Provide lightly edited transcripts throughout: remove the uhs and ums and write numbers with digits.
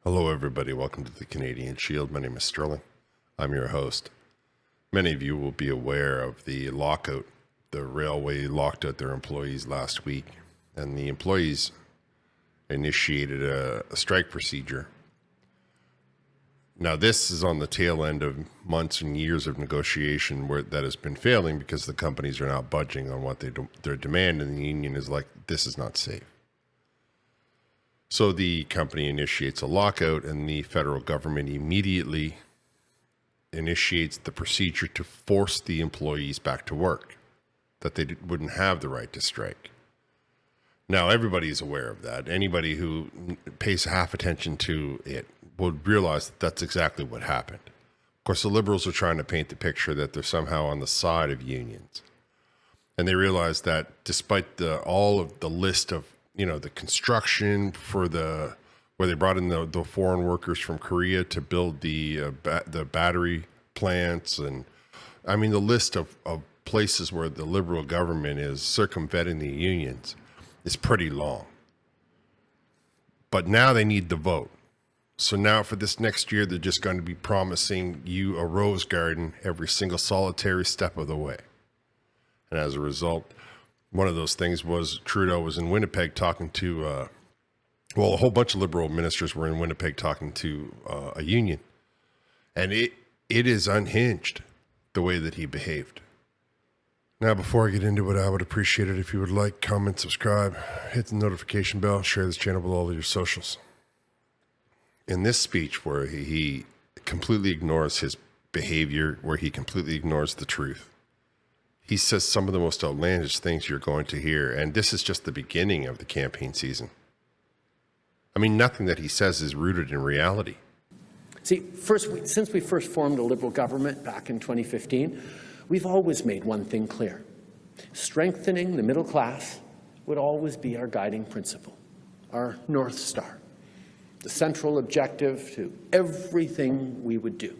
Hello, everybody. Welcome to the Canadian Shield. My name is Sterling. I'm your host. Many of you will be aware of the lockout. The railway locked out their employees last week, and the employees initiated a strike procedure. Now, this is on the tail end of months and years of negotiation that has been failing because the companies are not budging on what their demand, and the union is like, this is not safe. So the company initiates a lockout, and the federal government immediately initiates the procedure to force the employees back to work, that they wouldn't have the right to strike. Now, everybody's aware of that. Anybody who pays half attention to it would realize that that's exactly what happened. Of course, the Liberals are trying to paint the picture that they're somehow on the side of unions. And they realize that despite all of the list of the construction for where they brought in the foreign workers from Korea to build the battery plants. And I mean, the list of places where the Liberal government is circumventing the unions is pretty long. But now they need the vote. So now for this next year, they're just going to be promising you a rose garden every single solitary step of the way. And as a result, one of those things was Trudeau was in Winnipeg talking to, a whole bunch of Liberal ministers were in Winnipeg talking to a union. And it is unhinged, the way that he behaved. Now, before I get into it, I would appreciate it if you would like, comment, subscribe, hit the notification bell, share this channel with all of your socials. In this speech where he completely ignores his behavior, where he completely ignores the truth, he says some of the most outlandish things you're going to hear, and this is just the beginning of the campaign season. I mean, nothing that he says is rooted in reality. See, since we first formed a Liberal government back in 2015, we've always made one thing clear. Strengthening the middle class would always be our guiding principle, our North Star, the central objective to everything we would do.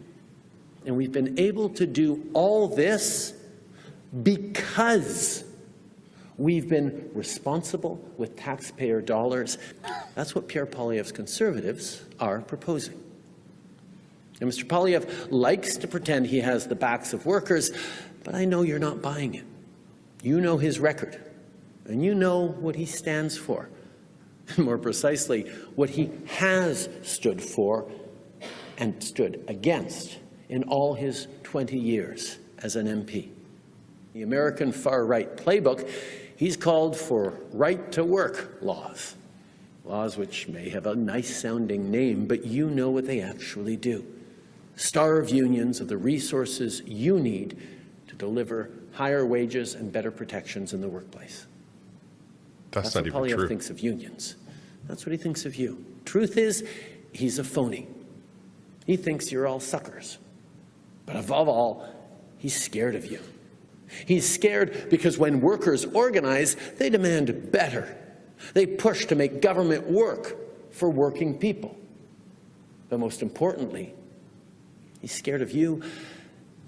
And we've been able to do all this because we've been responsible with taxpayer dollars. That's what Pierre Poilievre's Conservatives are proposing. And Mr. Poilievre likes to pretend he has the backs of workers, but I know you're not buying it. You know his record, and you know what he stands for. More precisely, what he has stood for and stood against in all his 20 years as an MP. The American far-right playbook, he's called for right-to-work laws. Laws which may have a nice-sounding name, but you know what they actually do. Starve unions of the resources you need to deliver higher wages and better protections in the workplace. That's not even true. That's what Poilievre thinks of unions. That's what he thinks of you. Truth is, he's a phony. He thinks you're all suckers. But above all, he's scared of you. He's scared because when workers organize, they demand better. They push to make government work for working people. But most importantly, he's scared of you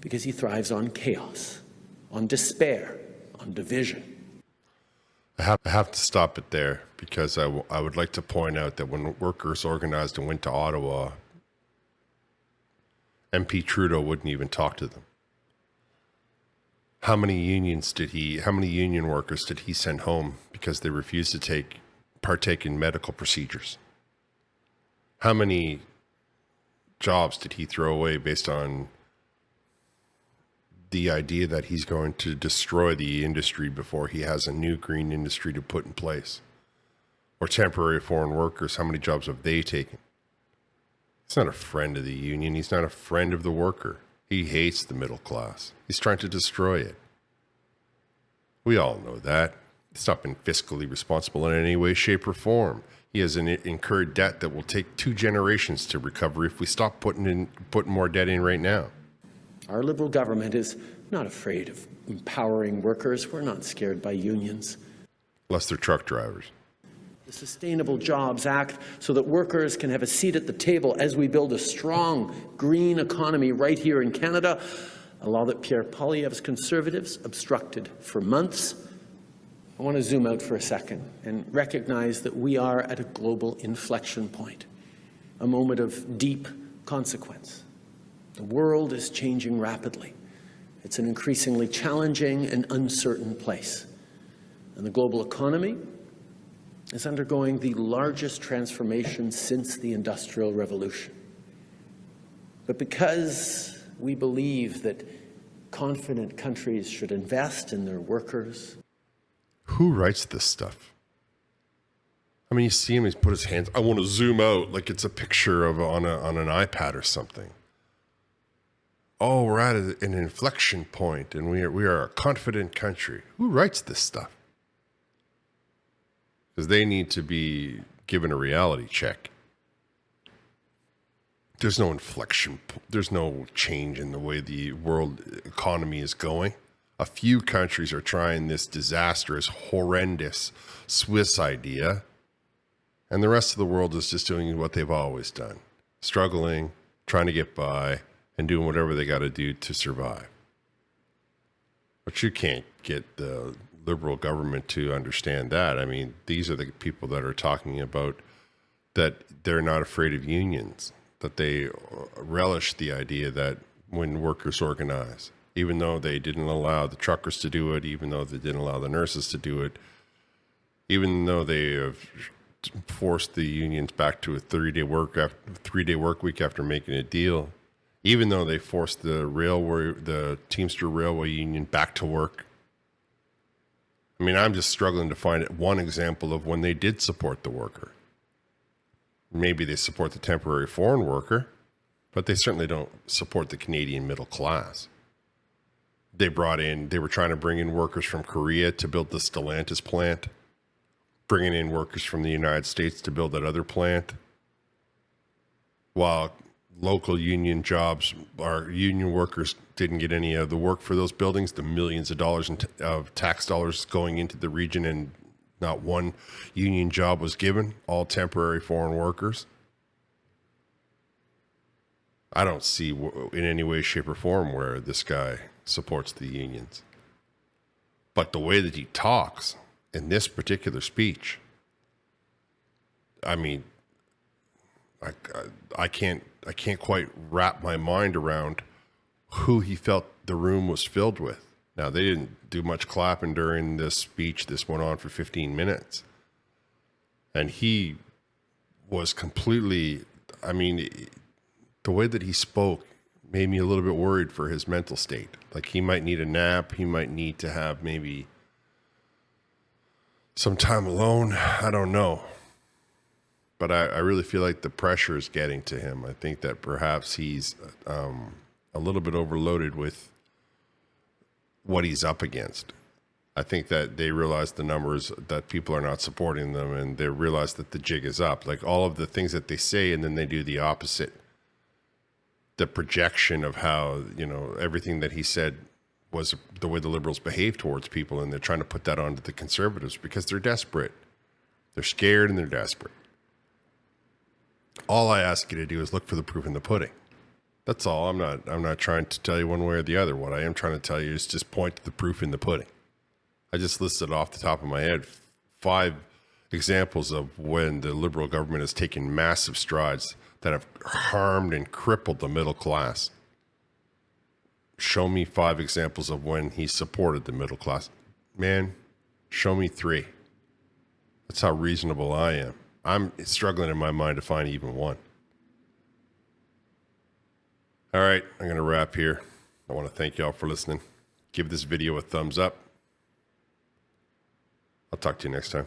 because he thrives on chaos, on despair, on division. I have to stop it there because I would like to point out that when workers organized and went to Ottawa, MP Trudeau wouldn't even talk to them. How many union workers did he send home because they refused to partake in medical procedures? How many jobs did he throw away based on the idea that he's going to destroy the industry before he has a new green industry to put in place? Or temporary foreign workers, how many jobs have they taken? He's not a friend of the union. He's not a friend of the worker. He hates the middle class. He's trying to destroy it. We all know that. He's not been fiscally responsible in any way, shape, or form. He has an incurred debt that will take 2 generations to recover if we stop putting more debt in right now. Our Liberal government is not afraid of empowering workers. We're not scared by unions. Unless they're truck drivers. The Sustainable Jobs Act so that workers can have a seat at the table as we build a strong green economy right here in Canada, a law that Pierre Poilievre's Conservatives obstructed for months. I want to zoom out for a second and recognize that we are at a global inflection point. a moment of deep consequence. The world is changing rapidly. It's an increasingly challenging and uncertain place. And the global economy is undergoing the largest transformation since the Industrial Revolution. But because we believe that confident countries should invest in their workers. Who writes this stuff? I mean, you see him, he's put his hands, I want to zoom out like it's a picture of on an iPad or something. Oh, we're at an inflection point and we are a confident country. Who writes this stuff? Because they need to be given a reality check. There's no inflection. There's no change in the way the world economy is going. A few countries are trying this disastrous, horrendous Swiss idea. And the rest of the world is just doing what they've always done. Struggling, trying to get by, and doing whatever they got to do to survive. But you can't get the Liberal government to understand that. I mean, these are the people that are talking about that they're not afraid of unions, that they relish the idea that when workers organize, even though they didn't allow the truckers to do it, even though they didn't allow the nurses to do it, even though they have forced the unions back to a 3-day work week after making a deal, even though they forced the Teamster Railway Union back to work. I mean, I'm just struggling to find one example of when they did support the worker. Maybe they support the temporary foreign worker, but they certainly don't support the Canadian middle class. They were trying to bring in workers from Korea to build the Stellantis plant, bringing in workers from the United States to build that other plant, while local union workers didn't get any of the work for those buildings, the millions of dollars of tax dollars going into the region, and not one union job was given, all temporary foreign workers. I don't see in any way, shape, or form where this guy supports the unions. But the way that he talks in this particular speech, I mean, I can't quite wrap my mind around who he felt the room was filled with. Now, they didn't do much clapping during this speech. This went on for 15 minutes. And he was completely, I mean, the way that he spoke made me a little bit worried for his mental state. Like, he might need a nap. He might need to have maybe some time alone. I don't know. But I really feel like the pressure is getting to him. I think that perhaps he's a little bit overloaded with what he's up against. I think that they realize the numbers, that people are not supporting them, and they realize that the jig is up. Like, all of the things that they say, and then they do the opposite. The projection of how, everything that he said was the way the Liberals behave towards people, and they're trying to put that onto the Conservatives because they're desperate. They're scared and they're desperate. All I ask you to do is look for the proof in the pudding. That's all. I'm not trying to tell you one way or the other. What I am trying to tell you is just point to the proof in the pudding. I just listed off the top of my head 5 examples of when the Liberal government has taken massive strides that have harmed and crippled the middle class. Show me 5 examples of when he supported the middle class. Man, show me 3. That's how reasonable I am. I'm struggling in my mind to find even one. All right, I'm going to wrap here. I want to thank y'all for listening. Give this video a thumbs up. I'll talk to you next time.